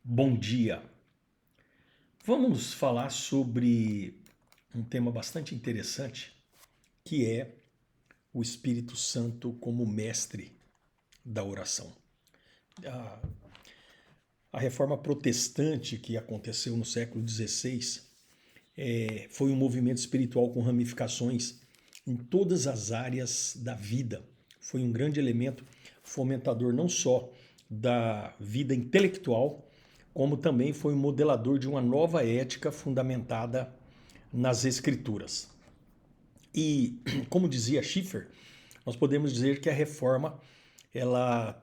Bom dia. Vamos falar sobre um tema bastante interessante, que é o Espírito Santo como mestre da oração. A, a reforma protestante que aconteceu no século XVI foi um movimento espiritual com ramificações em todas as áreas da vida. Foi um grande elemento fomentador não só da vida intelectual, como também foi um modelador de uma nova ética fundamentada nas escrituras. E, como dizia Schiffer, nós podemos dizer que a reforma ela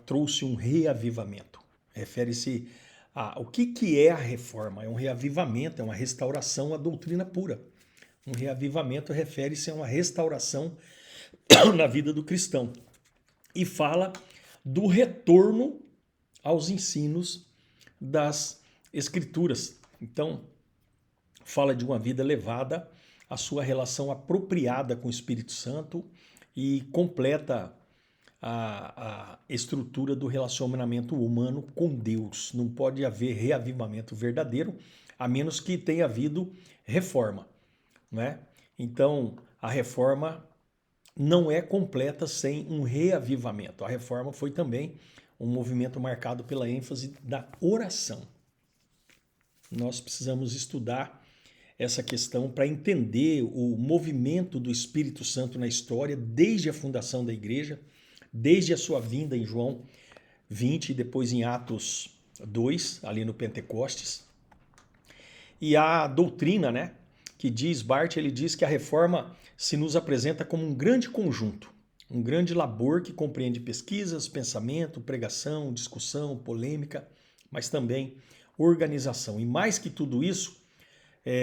trouxe um reavivamento. Refere-se a o que é a reforma? É um reavivamento, é uma restauração à doutrina pura. Um reavivamento refere-se a uma restauração na vida do cristão e fala do retorno aos ensinos das Escrituras. Então, fala de uma vida levada à sua relação apropriada com o Espírito Santo e completa a estrutura do relacionamento humano com Deus. Não pode haver reavivamento verdadeiro a menos que tenha havido reforma, né? Então, a reforma não é completa sem um reavivamento. A reforma foi também um movimento marcado pela ênfase da oração. Nós precisamos estudar essa questão para entender o movimento do Espírito Santo na história, desde a fundação da igreja, desde a sua vinda em João 20 e depois em Atos 2, ali no Pentecostes. E a doutrina, né, que diz, ele diz que a reforma se nos apresenta como um grande conjunto, um grande labor que compreende pesquisas, pensamento, pregação, discussão, polêmica, mas também organização. E mais que tudo isso,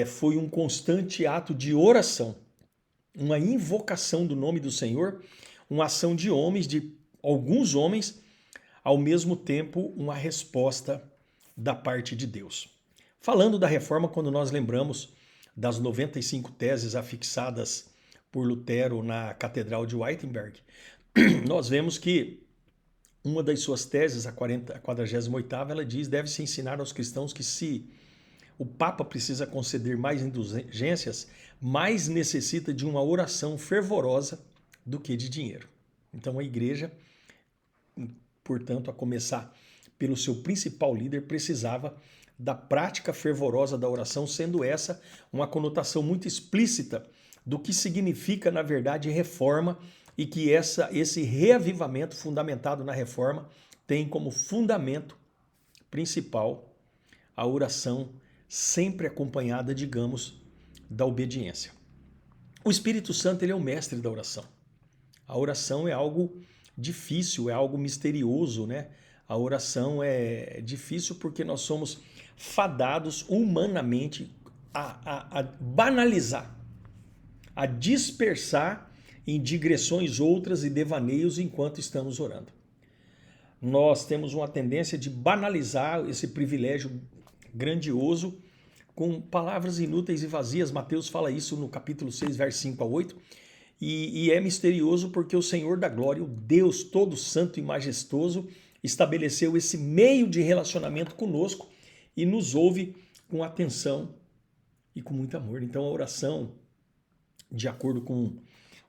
foi um constante ato de oração, uma invocação do nome do Senhor, uma ação de homens, de alguns homens, ao mesmo tempo uma resposta da parte de Deus. Falando da reforma, quando nós lembramos das 95 teses afixadas por Lutero na Catedral de Wittenberg, nós vemos que uma das suas teses, a 48ª, ela diz: deve-se ensinar aos cristãos que se o Papa precisa conceder mais indulgências, mais necessita de uma oração fervorosa do que de dinheiro. Então a igreja, portanto, a começar pelo seu principal líder, precisava da prática fervorosa da oração, sendo essa uma conotação muito explícita do que significa, na verdade, reforma, e que esse reavivamento fundamentado na reforma tem como fundamento principal a oração, sempre acompanhada, digamos, da obediência. O Espírito Santo, ele é o mestre da oração. A oração é algo difícil, é algo misterioso, né? A oração é difícil porque nós somos fadados humanamente a banalizar, a dispersar em digressões outras e devaneios enquanto estamos orando. Nós temos uma tendência de banalizar esse privilégio grandioso com palavras inúteis e vazias. Mateus fala isso no capítulo 6, versos 5 a 8. E é misterioso porque o Senhor da glória, o Deus todo santo e majestoso, estabeleceu esse meio de relacionamento conosco e nos ouve com atenção e com muito amor. Então a oração, de acordo com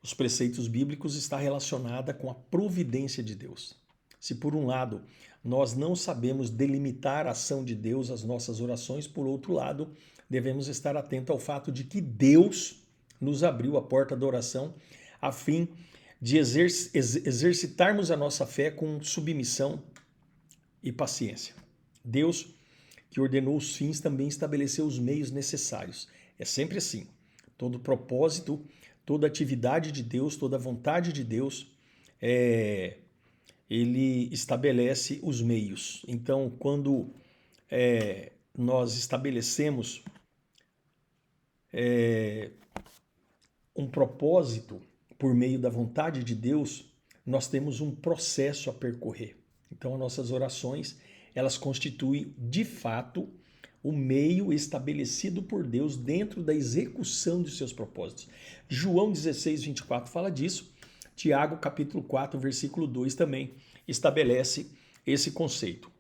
os preceitos bíblicos, está relacionada com a providência de Deus. Se por um lado nós não sabemos delimitar a ação de Deus, as nossas orações, por outro lado, devemos estar atentos ao fato de que Deus nos abriu a porta da oração a fim de exercitarmos a nossa fé com submissão e paciência. Deus, que ordenou os fins, também estabeleceu os meios necessários. É sempre assim. Todo propósito, toda atividade de Deus, toda vontade de Deus, ele estabelece os meios. Então, quando nós estabelecemos um propósito por meio da vontade de Deus, nós temos um processo a percorrer. Então, as nossas orações, elas constituem, de fato, o meio estabelecido por Deus dentro da execução de seus propósitos. João 16, 24 fala disso. Tiago, capítulo 4, versículo 2 também estabelece esse conceito.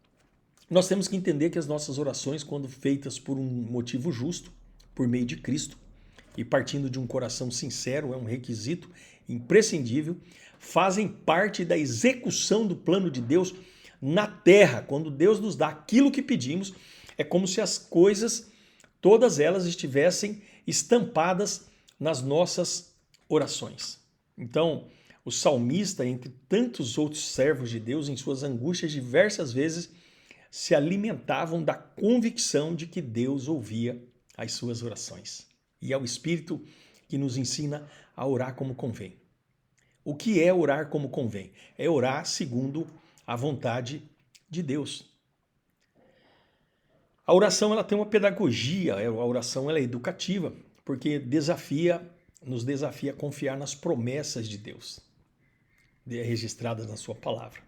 Nós temos que entender que as nossas orações, quando feitas por um motivo justo, por meio de Cristo, e partindo de um coração sincero, é um requisito imprescindível, fazem parte da execução do plano de Deus na terra. Quando Deus nos dá aquilo que pedimos, é como se as coisas, todas elas, estivessem estampadas nas nossas orações. Então, o salmista, entre tantos outros servos de Deus, em suas angústias, diversas vezes se alimentavam da convicção de que Deus ouvia as suas orações. E é o Espírito que nos ensina a orar como convém. O que é orar como convém? É orar segundo a vontade de Deus. A oração ela tem uma pedagogia, a oração ela é educativa, porque nos desafia a confiar nas promessas de Deus, registradas na sua palavra.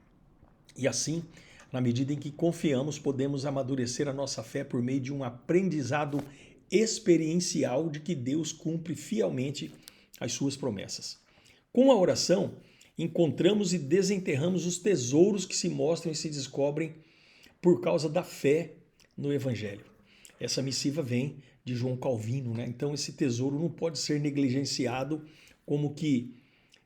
E assim, na medida em que confiamos, podemos amadurecer a nossa fé por meio de um aprendizado experiencial de que Deus cumpre fielmente as suas promessas. Com a oração, encontramos e desenterramos os tesouros que se mostram e se descobrem por causa da fé no Evangelho. Essa missiva vem de João Calvino, né? Então esse tesouro não pode ser negligenciado como que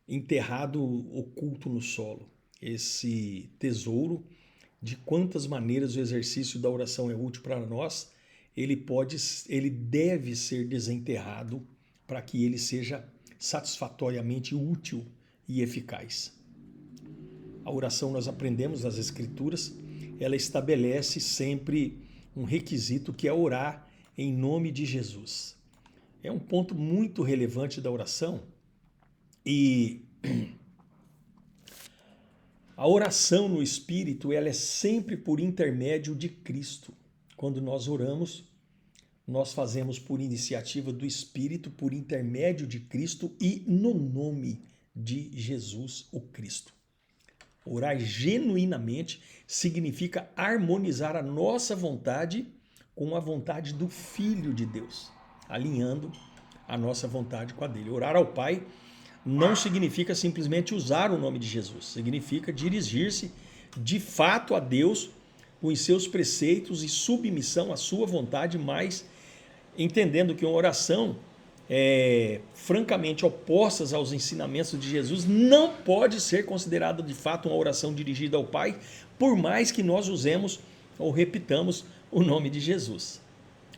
enterrado oculto no solo. Esse tesouro, de quantas maneiras o exercício da oração é útil para nós, ele deve ser desenterrado para que ele seja satisfatoriamente útil e eficaz. A oração, nós aprendemos nas Escrituras, ela estabelece sempre um requisito que é orar em nome de Jesus. É um ponto muito relevante da oração e a oração no Espírito ela é sempre por intermédio de Cristo. Quando nós oramos, nós fazemos por iniciativa do Espírito, por intermédio de Cristo e no nome de Jesus, o Cristo. Orar genuinamente significa harmonizar a nossa vontade com a vontade do Filho de Deus, alinhando a nossa vontade com a dele. Orar ao Pai não significa simplesmente usar o nome de Jesus, significa dirigir-se de fato a Deus com os seus preceitos e submissão à sua vontade, mas entendendo que uma oração francamente opostas aos ensinamentos de Jesus não pode ser considerada de fato uma oração dirigida ao Pai, por mais que nós usemos ou repitamos o nome de Jesus.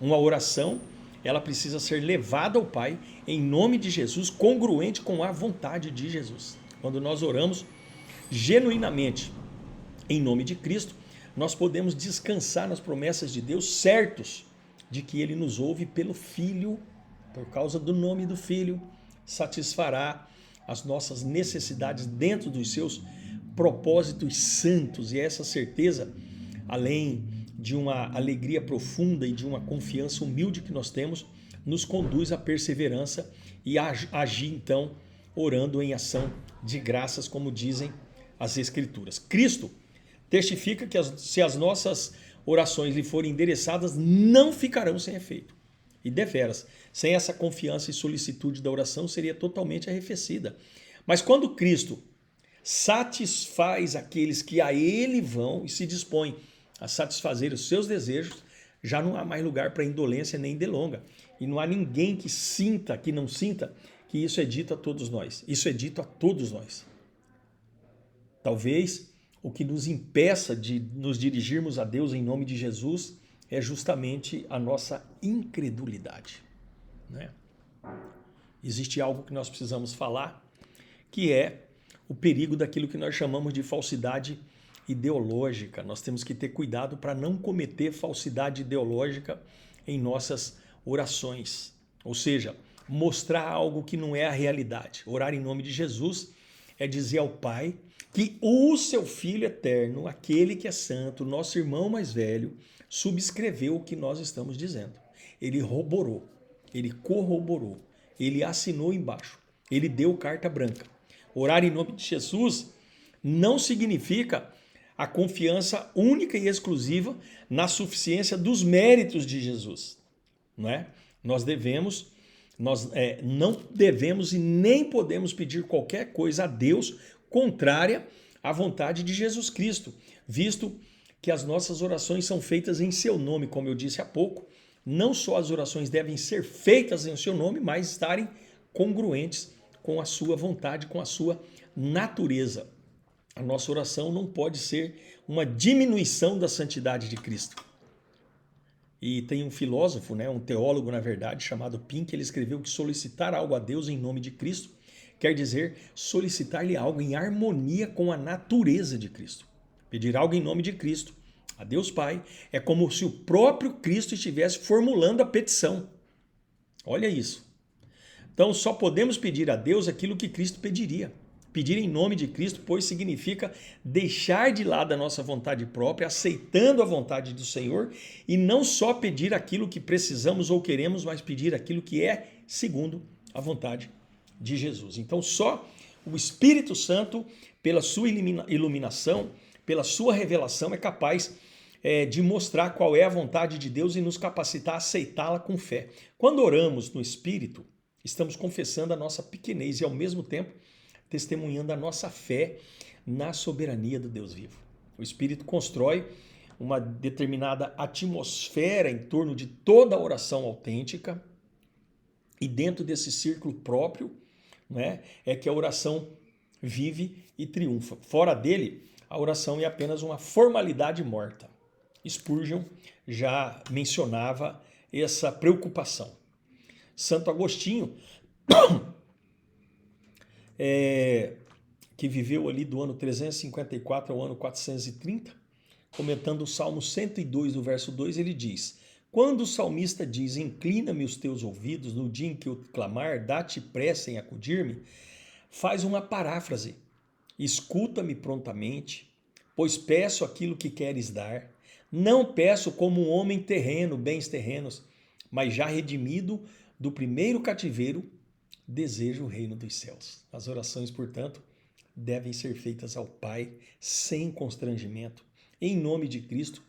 Uma oração, ela precisa ser levada ao Pai em nome de Jesus, congruente com a vontade de Jesus. Quando nós oramos genuinamente em nome de Cristo, nós podemos descansar nas promessas de Deus, certos de que Ele nos ouve pelo Filho, por causa do nome do Filho, satisfará as nossas necessidades dentro dos seus propósitos santos. E essa certeza, além de uma alegria profunda e de uma confiança humilde que nós temos, nos conduz à perseverança e a agir então orando em ação de graças, como dizem as Escrituras. Cristo testifica que se as nossas orações lhe forem endereçadas, não ficarão sem efeito. E deveras, sem essa confiança e solicitude da oração, seria totalmente arrefecida. Mas quando Cristo satisfaz aqueles que a Ele vão e se dispõe a satisfazer os seus desejos, já não há mais lugar para indolência nem delonga. E não há ninguém que não sinta que isso é dito a todos nós. Isso é dito a todos nós. Talvez o que nos impeça de nos dirigirmos a Deus em nome de Jesus é justamente a nossa incredulidade, né? Existe algo que nós precisamos falar, que é o perigo daquilo que nós chamamos de falsidade ideológica. Nós temos que ter cuidado para não cometer falsidade ideológica em nossas orações. Ou seja, mostrar algo que não é a realidade. Orar em nome de Jesus é dizer ao Pai que o seu Filho eterno, aquele que é santo, nosso irmão mais velho, subscreveu o que nós estamos dizendo. Ele corroborou, ele assinou embaixo, ele deu carta branca. Orar em nome de Jesus não significa a confiança única e exclusiva na suficiência dos méritos de Jesus, não é? Nós não devemos e nem podemos pedir qualquer coisa a Deus contrária à vontade de Jesus Cristo, visto que as nossas orações são feitas em seu nome, como eu disse há pouco. Não só as orações devem ser feitas em seu nome, mas estarem congruentes com a sua vontade, com a sua natureza. A nossa oração não pode ser uma diminuição da santidade de Cristo. E tem um filósofo, um teólogo, na verdade, chamado Pink, ele escreveu que solicitar algo a Deus em nome de Cristo quer dizer solicitar-lhe algo em harmonia com a natureza de Cristo. Pedir algo em nome de Cristo a Deus Pai é como se o próprio Cristo estivesse formulando a petição. Olha isso. Então só podemos pedir a Deus aquilo que Cristo pediria. Pedir em nome de Cristo, pois significa deixar de lado a nossa vontade própria, aceitando a vontade do Senhor, e não só pedir aquilo que precisamos ou queremos, mas pedir aquilo que é segundo a vontade de Jesus. Então só o Espírito Santo, pela sua iluminação, pela sua revelação, é capaz de mostrar qual é a vontade de Deus e nos capacitar a aceitá-la com fé. Quando oramos no Espírito, estamos confessando a nossa pequenez e ao mesmo tempo testemunhando a nossa fé na soberania do Deus vivo. O Espírito constrói uma determinada atmosfera em torno de toda a oração autêntica e dentro desse círculo próprio, é que a oração vive e triunfa. Fora dele, a oração é apenas uma formalidade morta. Spurgeon já mencionava essa preocupação. Santo Agostinho, que viveu ali do ano 354 ao ano 430, comentando o Salmo 102, do verso 2, ele diz: quando o salmista diz, inclina-me os teus ouvidos no dia em que eu clamar, dá-te pressa em acudir-me, faz uma paráfrase: escuta-me prontamente, pois peço aquilo que queres dar. Não peço como um homem terreno, bens terrenos, mas já redimido do primeiro cativeiro, desejo o reino dos céus. As orações, portanto, devem ser feitas ao Pai sem constrangimento, em nome de Cristo,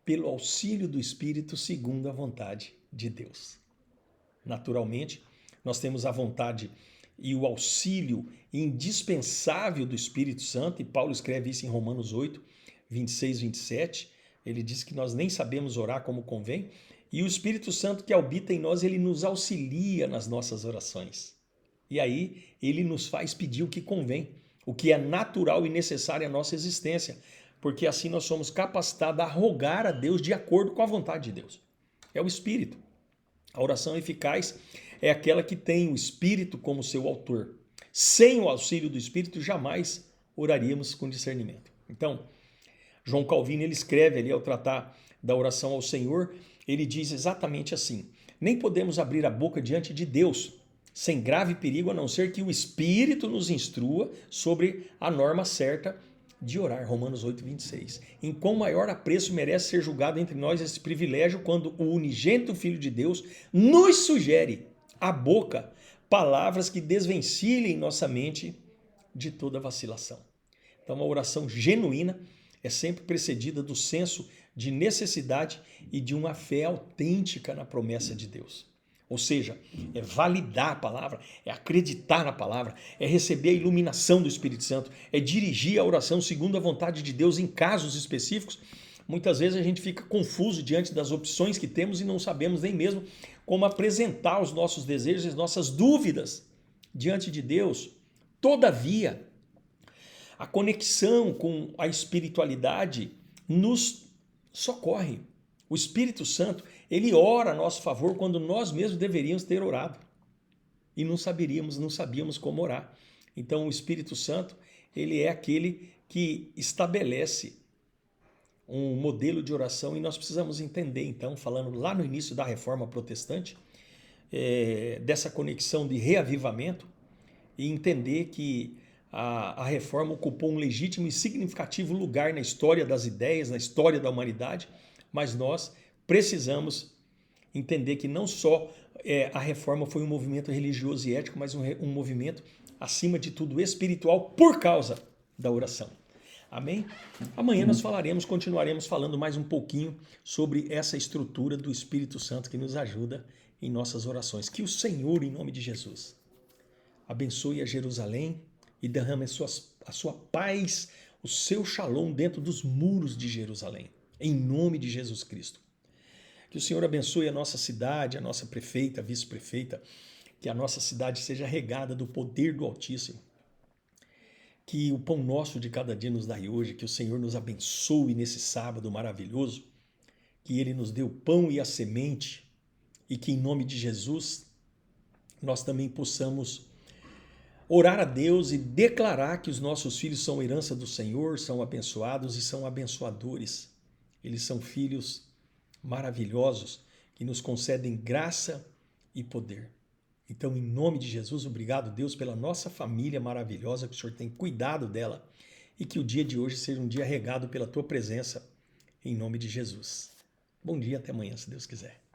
pelo auxílio do Espírito, segundo a vontade de Deus. Naturalmente, nós temos a vontade e o auxílio indispensável do Espírito Santo, e Paulo escreve isso em Romanos 8, 26, 27. Ele diz que nós nem sabemos orar como convém, e o Espírito Santo que habita em nós, ele nos auxilia nas nossas orações. E aí ele nos faz pedir o que convém, o que é natural e necessário à nossa existência, porque assim nós somos capacitados a rogar a Deus de acordo com a vontade de Deus. É o Espírito. A oração eficaz é aquela que tem o Espírito como seu autor. Sem o auxílio do Espírito, jamais oraríamos com discernimento. Então, João Calvino, ele escreve ali ao tratar da oração ao Senhor, ele diz exatamente assim: nem podemos abrir a boca diante de Deus sem grave perigo, a não ser que o Espírito nos instrua sobre a norma certa de orar. Romanos 8, 26. Em quão maior apreço merece ser julgado entre nós esse privilégio quando o unigênito Filho de Deus nos sugere à boca palavras que desvencilhem nossa mente de toda vacilação. Então, uma oração genuína é sempre precedida do senso de necessidade e de uma fé autêntica na promessa de Deus. Ou seja, é validar a palavra, é acreditar na palavra, é receber a iluminação do Espírito Santo, é dirigir a oração segundo a vontade de Deus em casos específicos. Muitas vezes a gente fica confuso diante das opções que temos e não sabemos nem mesmo como apresentar os nossos desejos e as nossas dúvidas diante de Deus. Todavia, a conexão com a espiritualidade nos socorre. O Espírito Santo, ele ora a nosso favor quando nós mesmos deveríamos ter orado. E não sabíamos como orar. Então o Espírito Santo, ele é aquele que estabelece um modelo de oração e nós precisamos entender, então, falando lá no início da Reforma Protestante, dessa conexão de reavivamento e entender que a Reforma ocupou um legítimo e significativo lugar na história das ideias, na história da humanidade, mas nós precisamos entender que não só a Reforma foi um movimento religioso e ético, mas um movimento, acima de tudo, espiritual por causa da oração. Amém? Amanhã nós continuaremos falando mais um pouquinho sobre essa estrutura do Espírito Santo que nos ajuda em nossas orações. Que o Senhor, em nome de Jesus, abençoe a Jerusalém e derrame a sua paz, o seu shalom dentro dos muros de Jerusalém. em nome de Jesus Cristo. Que o Senhor abençoe a nossa cidade, a nossa prefeita, a vice-prefeita, que a nossa cidade seja regada do poder do Altíssimo. Que o pão nosso de cada dia nos dai hoje, que o Senhor nos abençoe nesse sábado maravilhoso, que Ele nos dê o pão e a semente, e que em nome de Jesus nós também possamos orar a Deus e declarar que os nossos filhos são herança do Senhor, são abençoados e são abençoadores. Eles são filhos maravilhosos que nos concedem graça e poder. Então, em nome de Jesus, obrigado, Deus, pela nossa família maravilhosa, que o Senhor tem cuidado dela e que o dia de hoje seja um dia regado pela tua presença, em nome de Jesus. Bom dia, até amanhã, se Deus quiser.